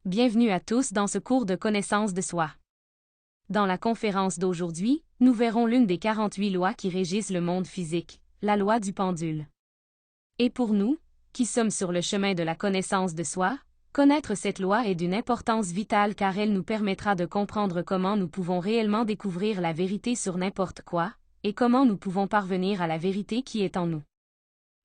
Bienvenue à tous dans ce cours de connaissance de soi. Dans la conférence d'aujourd'hui, nous verrons l'une des 48 lois qui régissent le monde physique, la loi du pendule. Et pour nous, qui sommes sur le chemin de la connaissance de soi, connaître cette loi est d'une importance vitale car elle nous permettra de comprendre comment nous pouvons réellement découvrir la vérité sur n'importe quoi, et comment nous pouvons parvenir à la vérité qui est en nous.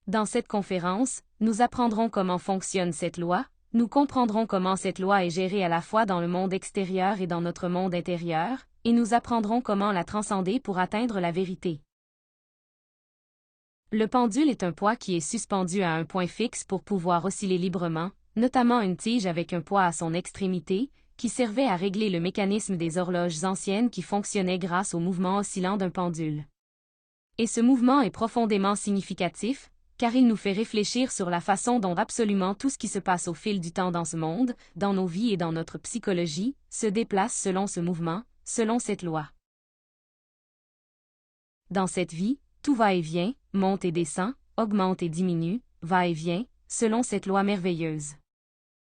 Dans cette conférence, nous apprendrons comment fonctionne cette loi. Nous comprendrons comment cette loi est gérée à la fois dans le monde extérieur et dans notre monde intérieur, et nous apprendrons comment la transcender pour atteindre la vérité. Le pendule est un poids qui est suspendu à un point fixe pour pouvoir osciller librement, notamment une tige avec un poids à son extrémité, qui servait à régler le mécanisme des horloges anciennes qui fonctionnait grâce au mouvement oscillant d'un pendule. Et ce mouvement est profondément significatif, car il nous fait réfléchir sur la façon dont absolument tout ce qui se passe au fil du temps dans ce monde, dans nos vies et dans notre psychologie, se déplace selon ce mouvement, selon cette loi. Dans cette vie, tout va et vient, monte et descend, augmente et diminue, va et vient, selon cette loi merveilleuse.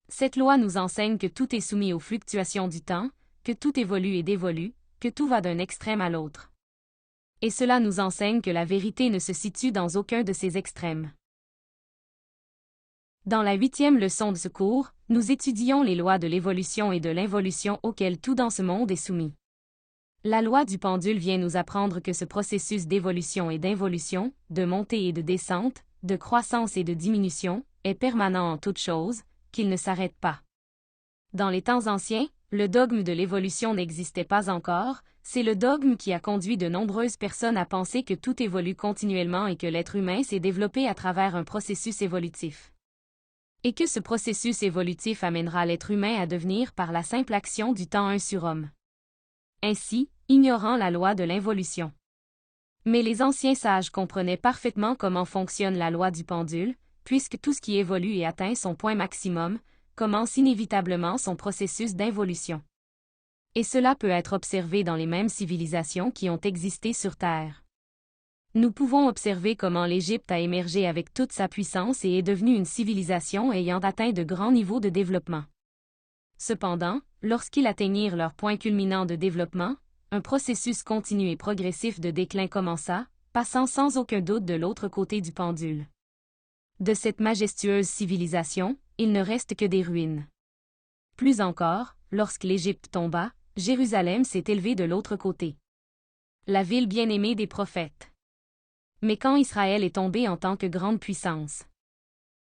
Cette loi nous enseigne que tout est soumis aux fluctuations du temps, que tout évolue et dévolue, que tout va d'un extrême à l'autre. Et cela nous enseigne que la vérité ne se situe dans aucun de ces extrêmes. Dans la 8e leçon de ce cours, nous étudions les lois de l'évolution et de l'involution auxquelles tout dans ce monde est soumis. La loi du pendule vient nous apprendre que ce processus d'évolution et d'involution, de montée et de descente, de croissance et de diminution, est permanent en toutes choses, qu'il ne s'arrête pas. Dans les temps anciens, le dogme de l'évolution n'existait pas encore. C'est le dogme qui a conduit de nombreuses personnes à penser que tout évolue continuellement et que l'être humain s'est développé à travers un processus évolutif. Et que ce processus évolutif amènera l'être humain à devenir par la simple action du temps un surhomme. Ainsi, ignorant la loi de l'involution. Mais les anciens sages comprenaient parfaitement comment fonctionne la loi du pendule, puisque tout ce qui évolue et atteint son point maximum, commence inévitablement son processus d'involution. Et cela peut être observé dans les mêmes civilisations qui ont existé sur Terre. Nous pouvons observer comment l'Égypte a émergé avec toute sa puissance et est devenue une civilisation ayant atteint de grands niveaux de développement. Cependant, lorsqu'ils atteignirent leur point culminant de développement, un processus continu et progressif de déclin commença, passant sans aucun doute de l'autre côté du pendule. De cette majestueuse civilisation, il ne reste que des ruines. Plus encore, lorsque l'Égypte tomba, Jérusalem s'est élevée de l'autre côté. La ville bien-aimée des prophètes. Mais quand Israël est tombé en tant que grande puissance?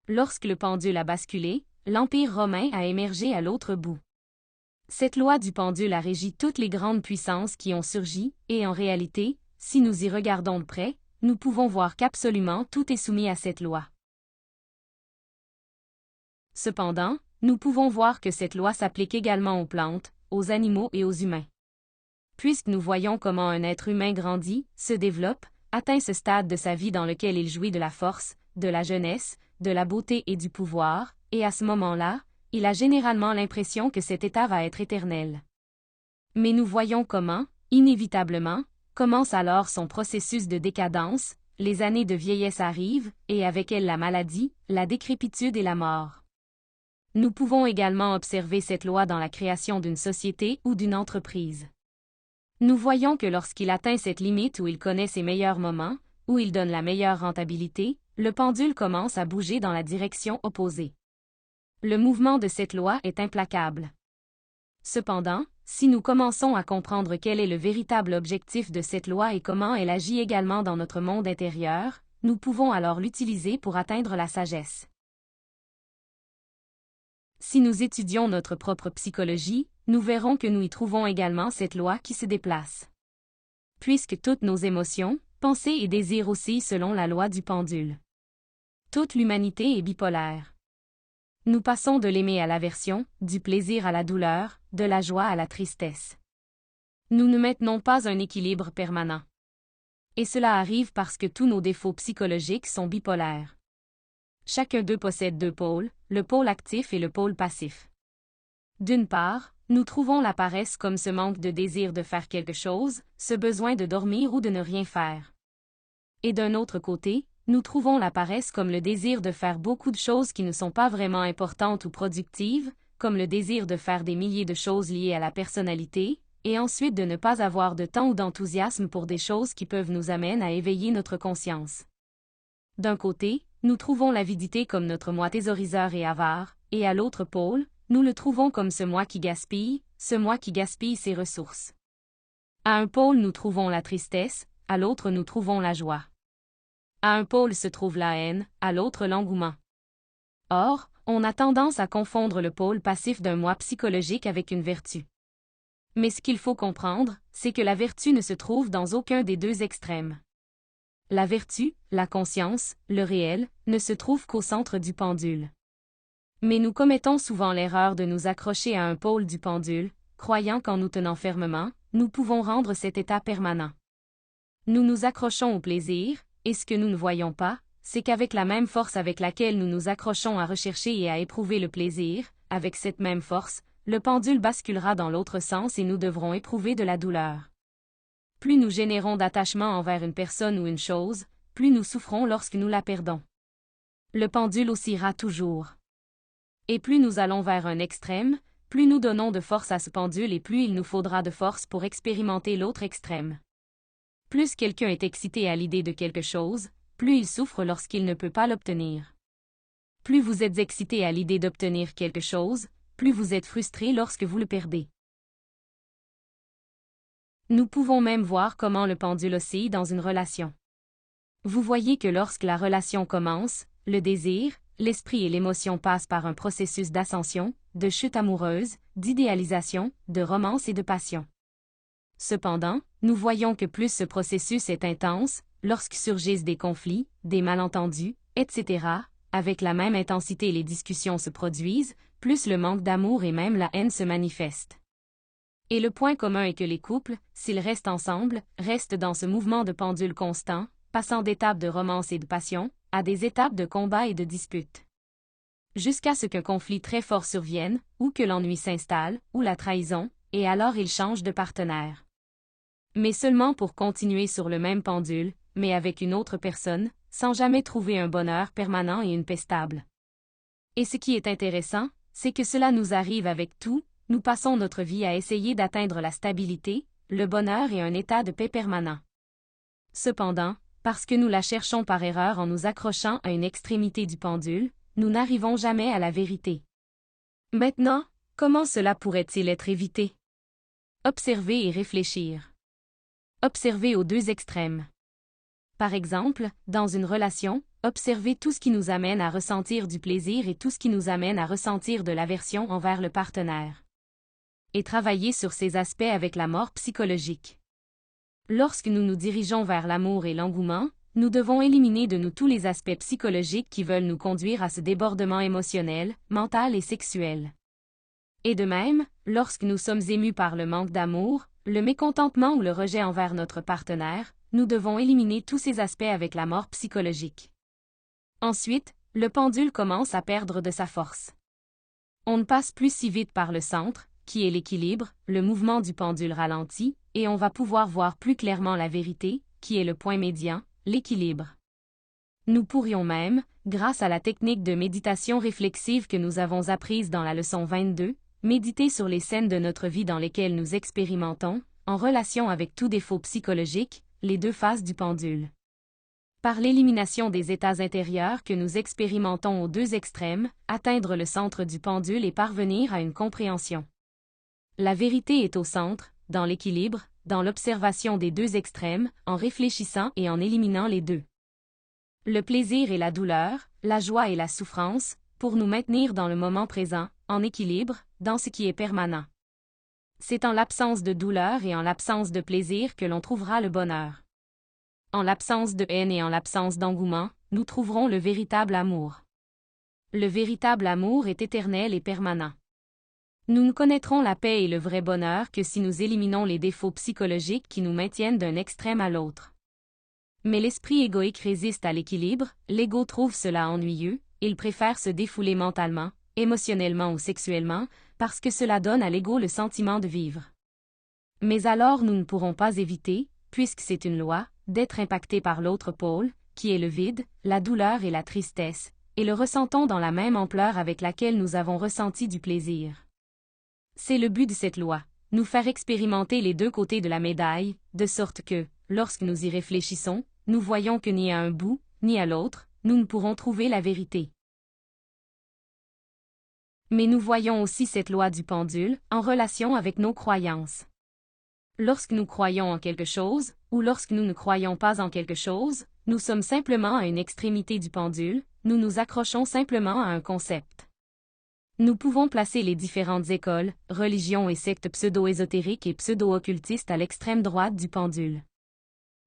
Lorsque le pendule a basculé, l'Empire romain a émergé à l'autre bout. Cette loi du pendule a régi toutes les grandes puissances qui ont surgi, et en réalité, si nous y regardons de près, nous pouvons voir qu'absolument tout est soumis à cette loi. Cependant, nous pouvons voir que cette loi s'applique également aux plantes, aux animaux et aux humains. Puisque nous voyons comment un être humain grandit, se développe, atteint ce stade de sa vie dans lequel il jouit de la force, de la jeunesse, de la beauté et du pouvoir, et à ce moment-là, il a généralement l'impression que cet état va être éternel. Mais nous voyons comment, inévitablement, commence alors son processus de décadence, les années de vieillesse arrivent, et avec elles la maladie, la décrépitude et la mort. Nous pouvons également observer cette loi dans la création d'une société ou d'une entreprise. Nous voyons que lorsqu'il atteint cette limite où il connaît ses meilleurs moments, où il donne la meilleure rentabilité, le pendule commence à bouger dans la direction opposée. Le mouvement de cette loi est implacable. Cependant, si nous commençons à comprendre quel est le véritable objectif de cette loi et comment elle agit également dans notre monde intérieur, nous pouvons alors l'utiliser pour atteindre la sagesse. Si nous étudions notre propre psychologie, nous verrons que nous y trouvons également cette loi qui se déplace. Puisque toutes nos émotions, pensées et désirs oscillent selon la loi du pendule. Toute l'humanité est bipolaire. Nous passons de l'aimer à l'aversion, du plaisir à la douleur, de la joie à la tristesse. Nous ne maintenons pas un équilibre permanent. Et cela arrive parce que tous nos défauts psychologiques sont bipolaires. Chacun d'eux possède deux pôles, le pôle actif et le pôle passif. D'une part, nous trouvons la paresse comme ce manque de désir de faire quelque chose, ce besoin de dormir ou de ne rien faire. Et d'un autre côté, nous trouvons la paresse comme le désir de faire beaucoup de choses qui ne sont pas vraiment importantes ou productives, comme le désir de faire des milliers de choses liées à la personnalité, et ensuite de ne pas avoir de temps ou d'enthousiasme pour des choses qui peuvent nous amener à éveiller notre conscience. D'un côté, nous trouvons l'avidité comme notre moi thésauriseur et avare, et à l'autre pôle, nous le trouvons comme ce moi qui gaspille ses ressources. À un pôle nous trouvons la tristesse, à l'autre nous trouvons la joie. À un pôle se trouve la haine, à l'autre l'engouement. Or, on a tendance à confondre le pôle passif d'un moi psychologique avec une vertu. Mais ce qu'il faut comprendre, c'est que la vertu ne se trouve dans aucun des deux extrêmes. La vertu, la conscience, le réel, ne se trouve qu'au centre du pendule. Mais nous commettons souvent l'erreur de nous accrocher à un pôle du pendule, croyant qu'en nous tenant fermement, nous pouvons rendre cet état permanent. Nous nous accrochons au plaisir, et ce que nous ne voyons pas, c'est qu'avec la même force avec laquelle nous nous accrochons à rechercher et à éprouver le plaisir, avec cette même force, le pendule basculera dans l'autre sens et nous devrons éprouver de la douleur. Plus nous générons d'attachement envers une personne ou une chose, plus nous souffrons lorsque nous la perdons. Le pendule oscillera toujours. Et plus nous allons vers un extrême, plus nous donnons de force à ce pendule et plus il nous faudra de force pour expérimenter l'autre extrême. Plus quelqu'un est excité à l'idée de quelque chose, plus il souffre lorsqu'il ne peut pas l'obtenir. Plus vous êtes excité à l'idée d'obtenir quelque chose, plus vous êtes frustré lorsque vous le perdez. Nous pouvons même voir comment le pendule oscille dans une relation. Vous voyez que lorsque la relation commence, le désir, l'esprit et l'émotion passent par un processus d'ascension, de chute amoureuse, d'idéalisation, de romance et de passion. Cependant, nous voyons que plus ce processus est intense, lorsque surgissent des conflits, des malentendus, etc., avec la même intensité les discussions se produisent, plus le manque d'amour et même la haine se manifestent. Et le point commun est que les couples, s'ils restent ensemble, restent dans ce mouvement de pendule constant, passant d'étapes de romance et de passion, à des étapes de combat et de dispute. Jusqu'à ce qu'un conflit très fort survienne, ou que l'ennui s'installe, ou la trahison, et alors ils changent de partenaire. Mais seulement pour continuer sur le même pendule, mais avec une autre personne, sans jamais trouver un bonheur permanent et une paix stable. Et ce qui est intéressant, c'est que cela nous arrive avec tout, nous passons notre vie à essayer d'atteindre la stabilité, le bonheur et un état de paix permanent. Cependant, parce que nous la cherchons par erreur en nous accrochant à une extrémité du pendule, nous n'arrivons jamais à la vérité. Maintenant, comment cela pourrait-il être évité? Observer et réfléchir. Observer aux deux extrêmes. Par exemple, dans une relation, observer tout ce qui nous amène à ressentir du plaisir et tout ce qui nous amène à ressentir de l'aversion envers le partenaire. Et travailler sur ces aspects avec la mort psychologique. Lorsque nous nous dirigeons vers l'amour et l'engouement, nous devons éliminer de nous tous les aspects psychologiques qui veulent nous conduire à ce débordement émotionnel, mental et sexuel. Et de même, lorsque nous sommes émus par le manque d'amour, le mécontentement ou le rejet envers notre partenaire, nous devons éliminer tous ces aspects avec la mort psychologique. Ensuite, le pendule commence à perdre de sa force. On ne passe plus si vite par le centre, qui est l'équilibre, le mouvement du pendule ralentit, et on va pouvoir voir plus clairement la vérité, qui est le point médian, l'équilibre. Nous pourrions même, grâce à la technique de méditation réflexive que nous avons apprise dans la leçon 22, méditer sur les scènes de notre vie dans lesquelles nous expérimentons, en relation avec tout défaut psychologique, les deux faces du pendule. Par l'élimination des états intérieurs que nous expérimentons aux deux extrêmes, atteindre le centre du pendule et parvenir à une compréhension. La vérité est au centre, dans l'équilibre, dans l'observation des deux extrêmes, en réfléchissant et en éliminant les deux. Le plaisir et la douleur, la joie et la souffrance, pour nous maintenir dans le moment présent, en équilibre, dans ce qui est permanent. C'est en l'absence de douleur et en l'absence de plaisir que l'on trouvera le bonheur. En l'absence de haine et en l'absence d'engouement, nous trouverons le véritable amour. Le véritable amour est éternel et permanent. Nous ne connaîtrons la paix et le vrai bonheur que si nous éliminons les défauts psychologiques qui nous maintiennent d'un extrême à l'autre. Mais l'esprit égoïque résiste à l'équilibre, l'ego trouve cela ennuyeux, il préfère se défouler mentalement, émotionnellement ou sexuellement, parce que cela donne à l'ego le sentiment de vivre. Mais alors nous ne pourrons pas éviter, puisque c'est une loi, d'être impactés par l'autre pôle, qui est le vide, la douleur et la tristesse, et le ressentons dans la même ampleur avec laquelle nous avons ressenti du plaisir. C'est le but de cette loi, nous faire expérimenter les deux côtés de la médaille, de sorte que, lorsque nous y réfléchissons, nous voyons que ni à un bout, ni à l'autre, nous ne pourrons trouver la vérité. Mais nous voyons aussi cette loi du pendule, en relation avec nos croyances. Lorsque nous croyons en quelque chose, ou lorsque nous ne croyons pas en quelque chose, nous sommes simplement à une extrémité du pendule, nous nous accrochons simplement à un concept. Nous pouvons placer les différentes écoles, religions et sectes pseudo-ésotériques et pseudo-occultistes à l'extrême droite du pendule.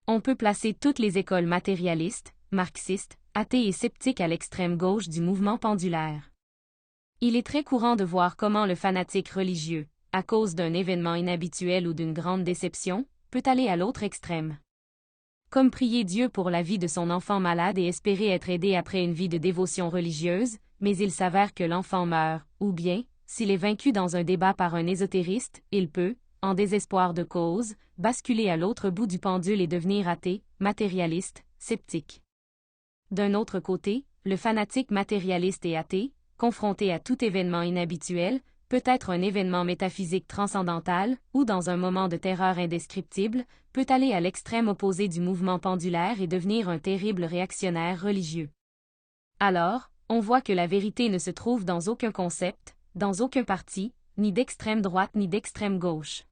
On peut placer toutes les écoles matérialistes, marxistes, athées et sceptiques à l'extrême gauche du mouvement pendulaire. Il est très courant de voir comment le fanatique religieux, à cause d'un événement inhabituel ou d'une grande déception, peut aller à l'autre extrême. Comme prier Dieu pour la vie de son enfant malade et espérer être aidé après une vie de dévotion religieuse, mais il s'avère que l'enfant meurt, ou bien, s'il est vaincu dans un débat par un ésotériste, il peut, en désespoir de cause, basculer à l'autre bout du pendule et devenir athée, matérialiste, sceptique. D'un autre côté, le fanatique matérialiste et athée, confronté à tout événement inhabituel, peut être un événement métaphysique transcendantal, ou dans un moment de terreur indescriptible, peut aller à l'extrême opposé du mouvement pendulaire et devenir un terrible réactionnaire religieux. Alors, on voit que la vérité ne se trouve dans aucun concept, dans aucun parti, ni d'extrême droite ni d'extrême gauche.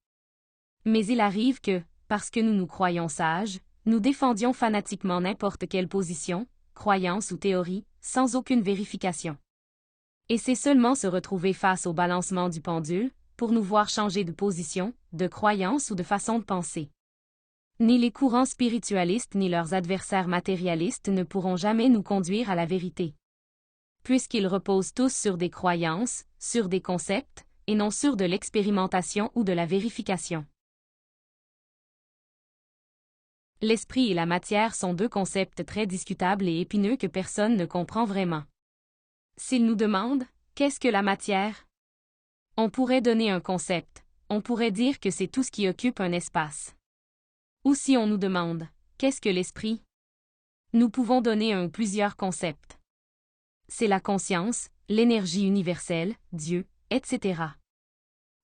Mais il arrive que, parce que nous nous croyons sages, nous défendions fanatiquement n'importe quelle position, croyance ou théorie, sans aucune vérification. Et c'est seulement se retrouver face au balancement du pendule, pour nous voir changer de position, de croyance ou de façon de penser. Ni les courants spiritualistes ni leurs adversaires matérialistes ne pourront jamais nous conduire à la vérité. Puisqu'ils reposent tous sur des croyances, sur des concepts, et non sur de l'expérimentation ou de la vérification. L'esprit et la matière sont deux concepts très discutables et épineux que personne ne comprend vraiment. S'ils nous demandent « Qu'est-ce que la matière ?» On pourrait donner un concept, on pourrait dire que c'est tout ce qui occupe un espace. Ou si on nous demande « Qu'est-ce que l'esprit ?» Nous pouvons donner un ou plusieurs concepts. C'est la conscience, l'énergie universelle, Dieu, etc.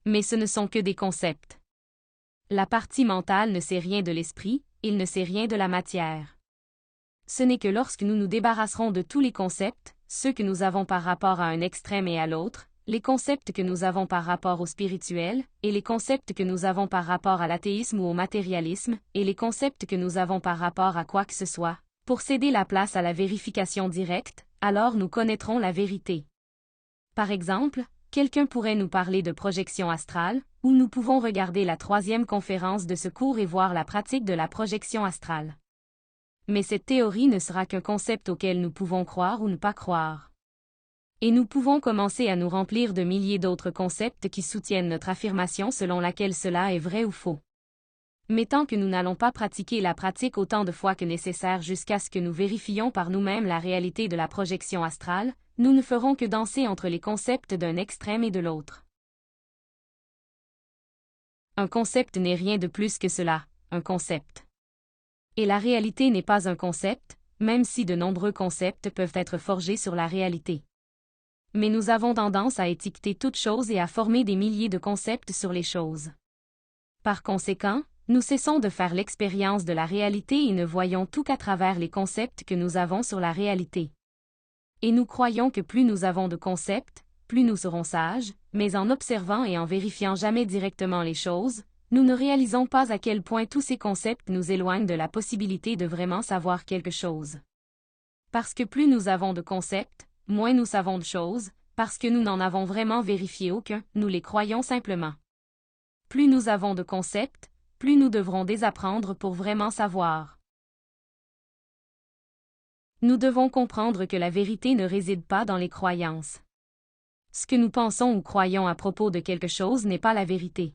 Mais ce ne sont que des concepts. La partie mentale ne sait rien de l'esprit, il ne sait rien de la matière. Ce n'est que lorsque nous nous débarrasserons de tous les concepts, ceux que nous avons par rapport à un extrême et à l'autre, les concepts que nous avons par rapport au spirituel, et les concepts que nous avons par rapport à l'athéisme ou au matérialisme, et les concepts que nous avons par rapport à quoi que ce soit, pour céder la place à la vérification directe, alors nous connaîtrons la vérité. Par exemple, quelqu'un pourrait nous parler de projection astrale, ou nous pouvons regarder la 3e conférence de ce cours et voir la pratique de la projection astrale. Mais cette théorie ne sera qu'un concept auquel nous pouvons croire ou ne pas croire. Et nous pouvons commencer à nous remplir de milliers d'autres concepts qui soutiennent notre affirmation selon laquelle cela est vrai ou faux. Mais tant que nous n'allons pas pratiquer la pratique autant de fois que nécessaire jusqu'à ce que nous vérifions par nous-mêmes la réalité de la projection astrale, nous ne ferons que danser entre les concepts d'un extrême et de l'autre. Un concept n'est rien de plus que cela, un concept. Et la réalité n'est pas un concept, même si de nombreux concepts peuvent être forgés sur la réalité. Mais nous avons tendance à étiqueter toute chose et à former des milliers de concepts sur les choses. Par conséquent, nous cessons de faire l'expérience de la réalité et ne voyons tout qu'à travers les concepts que nous avons sur la réalité. Et nous croyons que plus nous avons de concepts, plus nous serons sages, mais en observant et en vérifiant jamais directement les choses, nous ne réalisons pas à quel point tous ces concepts nous éloignent de la possibilité de vraiment savoir quelque chose. Parce que plus nous avons de concepts, moins nous savons de choses, parce que nous n'en avons vraiment vérifié aucun, nous les croyons simplement. Plus nous avons de concepts, plus nous devrons désapprendre pour vraiment savoir. Nous devons comprendre que la vérité ne réside pas dans les croyances. Ce que nous pensons ou croyons à propos de quelque chose n'est pas la vérité.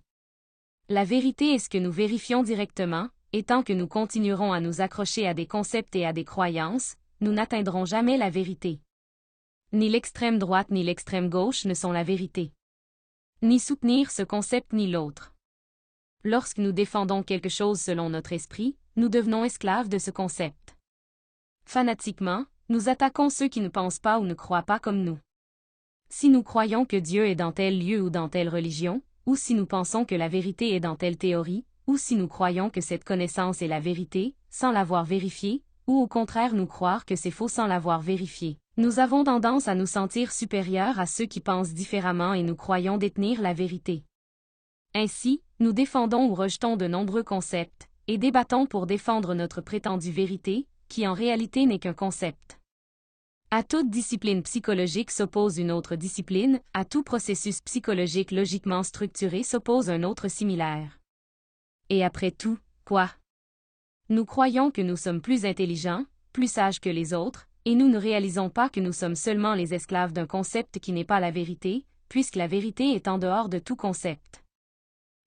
La vérité est ce que nous vérifions directement, et tant que nous continuerons à nous accrocher à des concepts et à des croyances, nous n'atteindrons jamais la vérité. Ni l'extrême droite ni l'extrême gauche ne sont la vérité. Ni soutenir ce concept ni l'autre. Lorsque nous défendons quelque chose selon notre esprit, nous devenons esclaves de ce concept. Fanatiquement, Nous attaquons ceux qui ne pensent pas ou ne croient pas comme nous. Si nous croyons que Dieu est dans tel lieu ou dans telle religion, ou si nous pensons que la vérité est dans telle théorie, ou si nous croyons que cette connaissance est la vérité, sans l'avoir vérifiée, ou au contraire nous croire que c'est faux sans l'avoir vérifié, nous avons tendance à nous sentir supérieurs à ceux qui pensent différemment et nous croyons détenir la vérité. Ainsi, nous défendons ou rejetons de nombreux concepts, et débattons pour défendre notre prétendue vérité, qui en réalité n'est qu'un concept. À toute discipline psychologique s'oppose une autre discipline, à tout processus psychologique logiquement structuré s'oppose un autre similaire. Et après tout, quoi? Nous croyons que nous sommes plus intelligents, plus sages que les autres, et nous ne réalisons pas que nous sommes seulement les esclaves d'un concept qui n'est pas la vérité, puisque la vérité est en dehors de tout concept.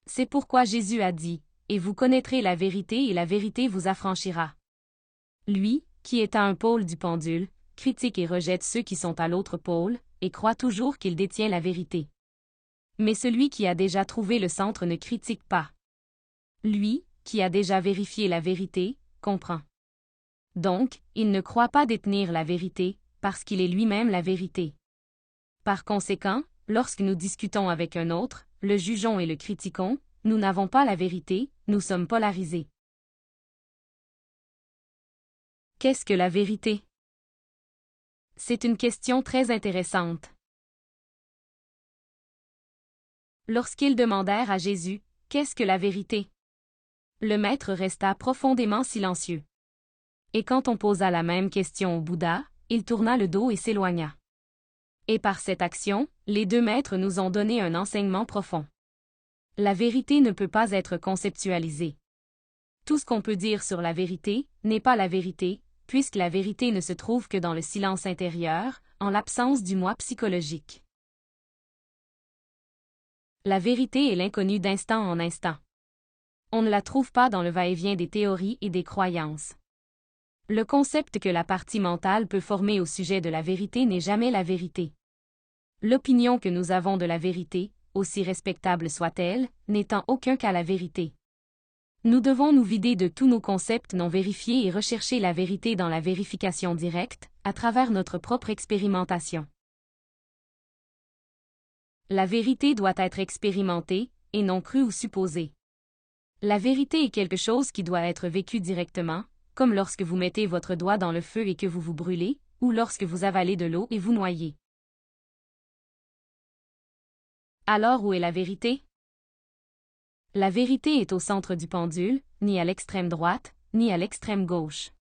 C'est pourquoi Jésus a dit, « Et vous connaîtrez la vérité et la vérité vous affranchira. » Lui, qui est à un pôle du pendule, critique et rejette ceux qui sont à l'autre pôle, et croit toujours qu'il détient la vérité. Mais celui qui a déjà trouvé le centre ne critique pas. Lui, qui a déjà vérifié la vérité, comprend. Donc, il ne croit pas détenir la vérité, parce qu'il est lui-même la vérité. Par conséquent, lorsque nous discutons avec un autre, le jugeons et le critiquons, nous n'avons pas la vérité, nous sommes polarisés. Qu'est-ce que la vérité? C'est une question très intéressante. Lorsqu'ils demandèrent à Jésus, « Qu'est-ce que la vérité? » Le maître resta profondément silencieux. Et quand on posa la même question au Bouddha, il tourna le dos et s'éloigna. Et par cette action, les deux maîtres nous ont donné un enseignement profond. La vérité ne peut pas être conceptualisée. Tout ce qu'on peut dire sur la vérité n'est pas la vérité, puisque la vérité ne se trouve que dans le silence intérieur, en l'absence du moi psychologique. La vérité est l'inconnu d'instant en instant. On ne la trouve pas dans le va-et-vient des théories et des croyances. Le concept que la partie mentale peut former au sujet de la vérité n'est jamais la vérité. L'opinion que nous avons de la vérité, aussi respectable soit-elle, n'est en aucun cas la vérité. Nous devons nous vider de tous nos concepts non vérifiés et rechercher la vérité dans la vérification directe, à travers notre propre expérimentation. La vérité doit être expérimentée, et non crue ou supposée. La vérité est quelque chose qui doit être vécu directement, comme lorsque vous mettez votre doigt dans le feu et que vous vous brûlez, ou lorsque vous avalez de l'eau et vous noyez. Alors où est la vérité? La vérité est au centre du pendule, ni à l'extrême droite, ni à l'extrême gauche.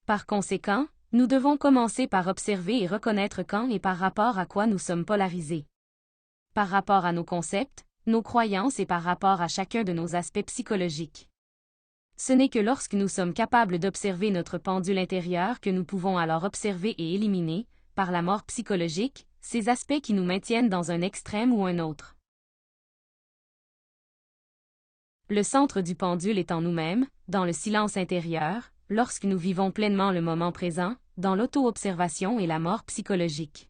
Par conséquent, nous devons commencer par observer et reconnaître quand et par rapport à quoi nous sommes polarisés. Par rapport à nos concepts, nos croyances et par rapport à chacun de nos aspects psychologiques. Ce n'est que lorsque nous sommes capables d'observer notre pendule intérieur que nous pouvons alors observer et éliminer, par la mort psychologique, ces aspects qui nous maintiennent dans un extrême ou un autre. Le centre du pendule est en nous-mêmes, dans le silence intérieur, lorsque nous vivons pleinement le moment présent, dans l'auto-observation et la mort psychologique.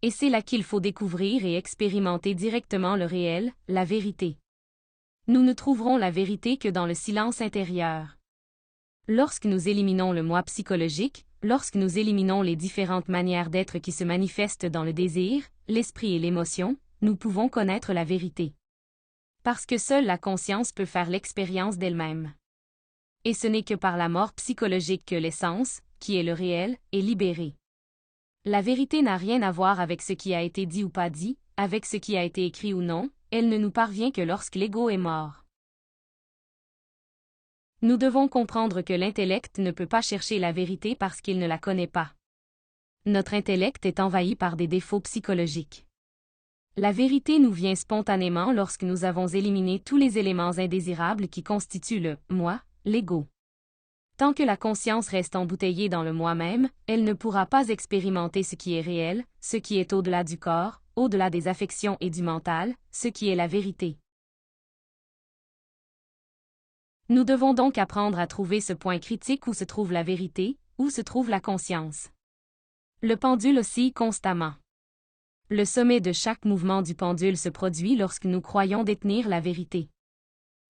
Et c'est là qu'il faut découvrir et expérimenter directement le réel, la vérité. Nous ne trouverons la vérité que dans le silence intérieur. Lorsque nous éliminons le moi psychologique, lorsque nous éliminons les différentes manières d'être qui se manifestent dans le désir, l'esprit et l'émotion, nous pouvons connaître la vérité. Parce que seule la conscience peut faire l'expérience d'elle-même. Et ce n'est que par la mort psychologique que l'essence, qui est le réel, est libérée. La vérité n'a rien à voir avec ce qui a été dit ou pas dit, avec ce qui a été écrit ou non, elle ne nous parvient que lorsque l'ego est mort. Nous devons comprendre que l'intellect ne peut pas chercher la vérité parce qu'il ne la connaît pas. Notre intellect est envahi par des défauts psychologiques. La vérité nous vient spontanément lorsque nous avons éliminé tous les éléments indésirables qui constituent le « moi », l'ego. Tant que la conscience reste embouteillée dans le moi-même, elle ne pourra pas expérimenter ce qui est réel, ce qui est au-delà du corps, au-delà des affections et du mental, ce qui est la vérité. Nous devons donc apprendre à trouver ce point critique où se trouve la vérité, où se trouve la conscience. Le pendule oscille constamment. Le sommet de chaque mouvement du pendule se produit lorsque nous croyons détenir la vérité.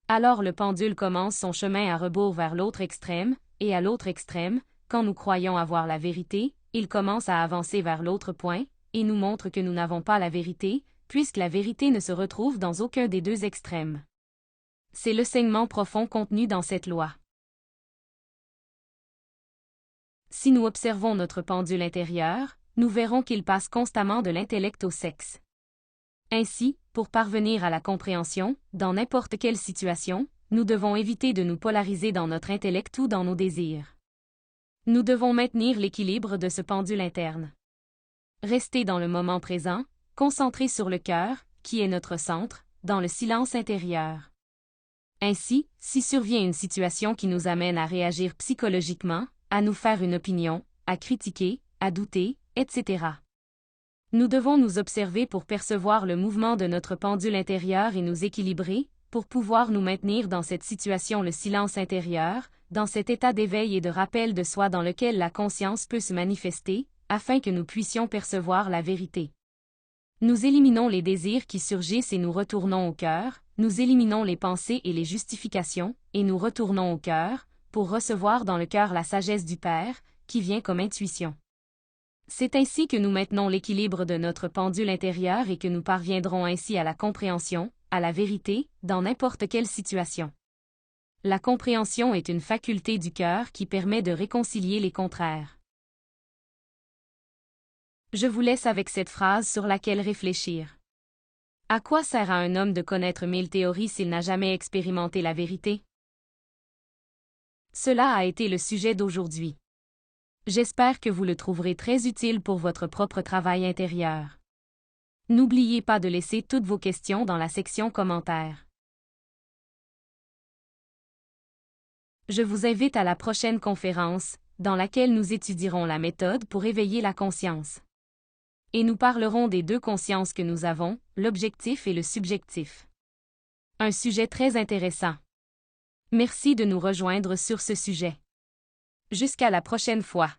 Alors le pendule commence son chemin à rebours vers l'autre extrême, et à l'autre extrême, quand nous croyons avoir la vérité, il commence à avancer vers l'autre point, et nous montre que nous n'avons pas la vérité, puisque la vérité ne se retrouve dans aucun des deux extrêmes. C'est le saignement profond contenu dans cette loi. Si nous observons notre pendule intérieur, nous verrons qu'il passe constamment de l'intellect au sexe. Ainsi, pour parvenir à la compréhension, dans n'importe quelle situation, nous devons éviter de nous polariser dans notre intellect ou dans nos désirs. Nous devons maintenir l'équilibre de ce pendule interne. Rester dans le moment présent, concentré sur le cœur, qui est notre centre, dans le silence intérieur. Ainsi, si survient une situation qui nous amène à réagir psychologiquement, à nous faire une opinion, à critiquer, à douter, etc. Nous devons nous observer pour percevoir le mouvement de notre pendule intérieur et nous équilibrer, pour pouvoir nous maintenir dans cette situation le silence intérieur, dans cet état d'éveil et de rappel de soi dans lequel la conscience peut se manifester, afin que nous puissions percevoir la vérité. Nous éliminons les désirs qui surgissent et nous retournons au cœur, nous éliminons les pensées et les justifications, et nous retournons au cœur, pour recevoir dans le cœur la sagesse du Père, qui vient comme intuition. C'est ainsi que nous maintenons l'équilibre de notre pendule intérieur et que nous parviendrons ainsi à la compréhension, à la vérité, dans n'importe quelle situation. La compréhension est une faculté du cœur qui permet de réconcilier les contraires. Je vous laisse avec cette phrase sur laquelle réfléchir. À quoi sert à un homme de connaître 1000 théories s'il n'a jamais expérimenté la vérité? Cela a été le sujet d'aujourd'hui. J'espère que vous le trouverez très utile pour votre propre travail intérieur. N'oubliez pas de laisser toutes vos questions dans la section commentaires. Je vous invite à la prochaine conférence, dans laquelle nous étudierons la méthode pour éveiller la conscience. Et nous parlerons des deux consciences que nous avons, l'objectif et le subjectif. Un sujet très intéressant. Merci de nous rejoindre sur ce sujet. Jusqu'à la prochaine fois.